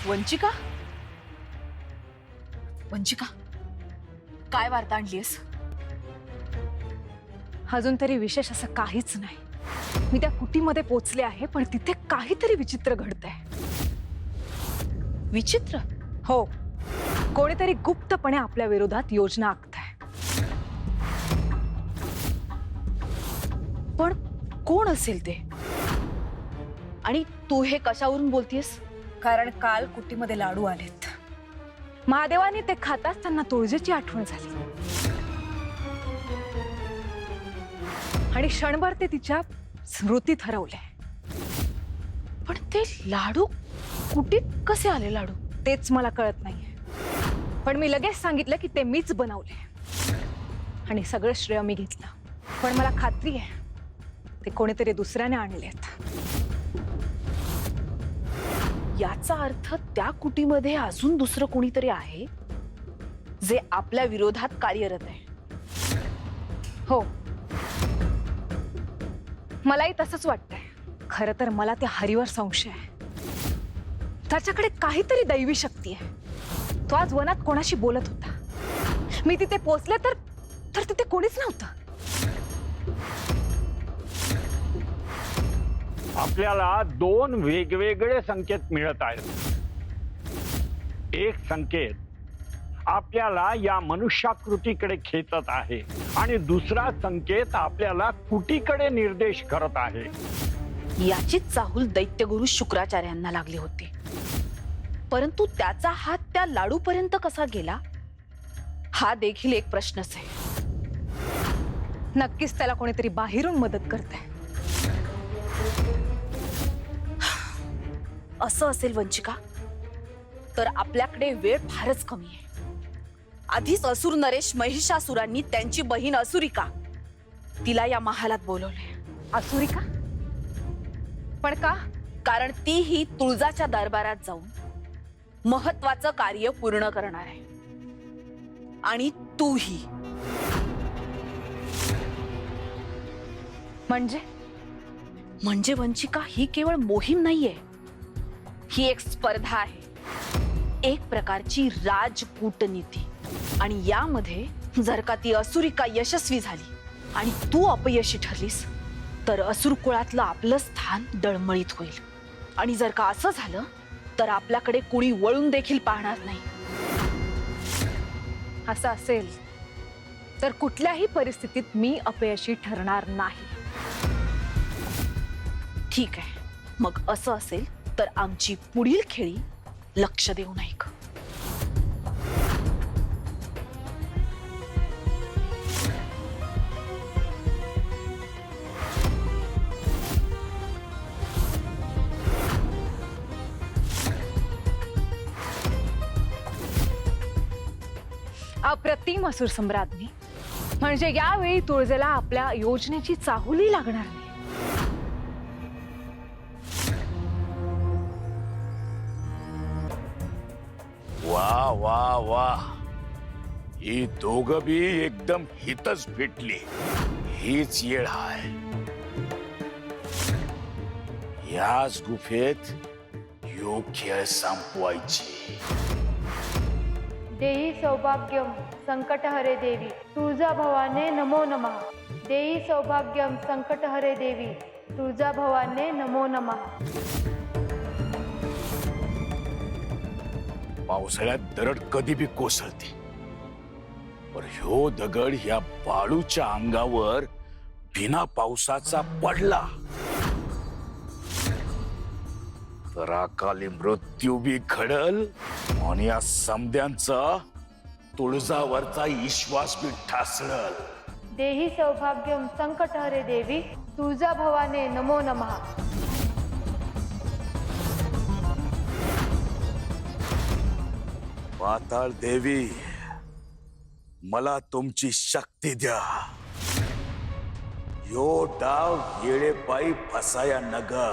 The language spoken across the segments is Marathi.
वंचिका, वंचिका, काय वार्ता आणलीस? अजून तरी विशेष असं काहीच नाही. मी त्या कुटीमध्ये पोचले आहे, पण तिथे काहीतरी विचित्र घडतंय. विचित्र? हो, कोणीतरी गुप्तपणे आपल्या विरोधात योजना आखतंय. पण कोण असेल ते? आणि तू हे कशावरून बोलतेस? कारण काल कुटीमध्ये लाडू आलेत. महादेवाने ते खाताच त्यांना तुळजेची आठवण झाली आणि क्षणभर ते तिच्या स्मृतीत हरवले. पण ते लाडू कुटीत कसे आले? लाडू तेच मला कळत नाहीये. पण मी लगेच सांगितलं की ते मीच बनवले आणि सगळं श्रेय मी घेतलं. पण मला खात्री आहे ते कोणीतरी दुसऱ्याने आणलेत. याचा अर्थ त्या कुटीमध्ये अजून दुसरं कोणीतरी आहे जे आपल्या विरोधात कार्यरत आहे. हो, मलाही तसंच वाटतंय. खरं तर मला त्या हरीवर संशय आहे. त्याच्याकडे काहीतरी दैवी शक्ती आहे. तो आज वनात कोणाशी बोलत होता. मी तिथे पोचले तर तिथे कोणीच नव्हतं. आपल्याला दोन वेगवेगळे संकेत मिळत आहेत. एक संकेत आपल्याला या मनुष्याकृतीकडे खेचत आहे आणि दुसरा संकेत आपल्याला कुटीकडे निर्देश करत आहे. याचीच चाहूल दैत्यगुरु शुक्राचार्यांना लागली होती. परंतु त्याचा हात त्या लाडूपर्यंत कसा गेला हा देखील एक प्रश्नच आहे. नक्कीच त्याला कोणीतरी बाहेरून मदत करतंय. असं असेल वंचिका, तर आपल्याकडे वेळ फारच कमी आहे. आधीच असुर नरेश महिषासुरांनी त्यांची बहीण असुरिका तिला या महालात बोलवले. असुरिका? पण का? कारण तीही तुळजाच्या दरबारात जाऊन महत्वाचं कार्य पूर्ण करणार आहे. आणि तूही. म्हणजे वंचिका, ही केवळ मोहीम नाहीये, ही एक स्पर्धा आहे. एक प्रकारची राजकूटनीती. आणि यामध्ये जर का ती असुरिका यशस्वी झाली आणि तू अपयशी ठरलीस तर असुर कुळातलं आपलं स्थान डळमळीत होईल. आणि जर का असं झालं तर आपल्याकडे कुणी वळून देखील पाहणार नाही. असं असेल तर कुठल्याही परिस्थितीत मी अपयशी ठरणार नाही. ठीक आहे, मग असं असेल तर आमची पुढील खेळी लक्ष देऊन ऐक. अप्रतिम असुर सम्राज्ञी, म्हणजे यावेळी तुळजेला आपल्या योजनेची चाहुली लागणार नाही. वा वा वा, ही दोघं बी एकदम हितच भेटली. हीच येळ आहे. याच गुफेत ह्यो खेळ संपवायची. देहि सौभाग्यम संकटहरे देवी तुळजा भवाने नमो नमः. देहि सौभाग्यम संकटहरे देवी तुळजा भवाने नमो नमः. पावसाळ्यात दरड कधी बी कोसळते, पण ह्यो दगड ह्या बाळूच्या अंगावर बिना पावसाचा पडला तर अकाली मृत्यू बी घडल आणि या समद्यांचा तुळजावरचा विश्वास बी ठासळल. देहि सौभाग्यम संकटहरे देवी तुळजा भवाने नमो नमः. पाताळ देवी, मला तुमची शक्ती द्या. यो डाव येळेपायी फसाया नगा.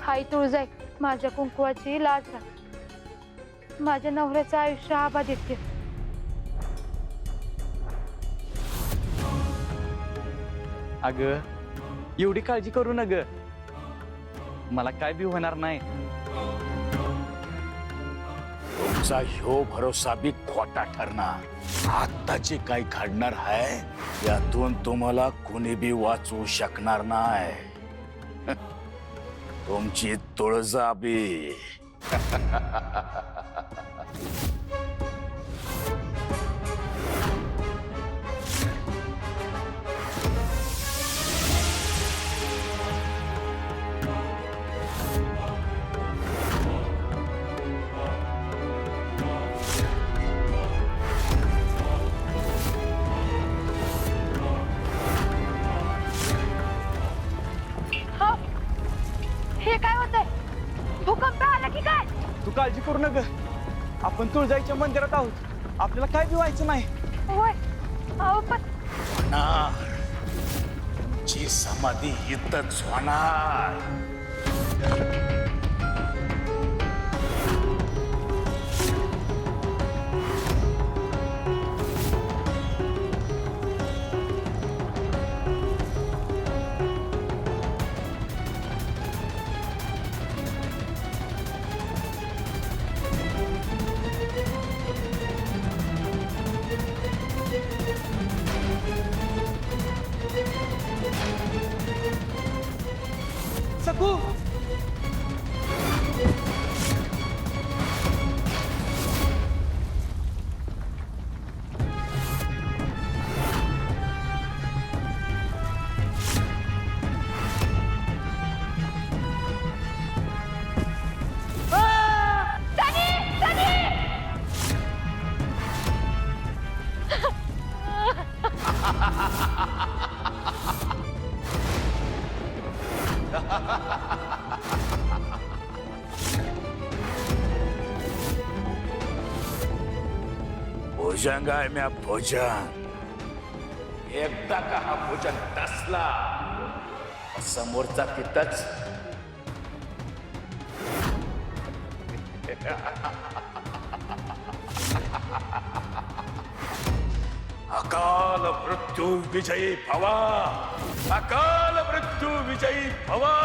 हाय तुळजाई, माझ्या कुंकुवाची लाज राख. माझ्या नवऱ्याचं आयुष्य आबा देते. अग एवढी काळजी करू न ग, मला काय बी होणार नाही. तुमचा ह्यो भरोसा बी खोटा ठरणार. आता जे काय घडणार आहे यातून तुम्हाला कोणी बी वाचवू शकणार नाही. तुमची तुळजा बी. हे काय होतंय? भूकंप आला की काय? तू काळजी करू न ग, आपण तुळजाईच्या मंदिरात आहोत, आपल्याला काय बी व्हायचं नाही. होय. अहो पण होणार. तुमची समाधी इथंच होणार. सकू भुजंग आहे म्या भुजंग. एकदा का हा भुजंग टसला समोरचा तिथंच. अकाल मृत्यू विजयी भवा. अकाल मृत्यू विजयी भवा.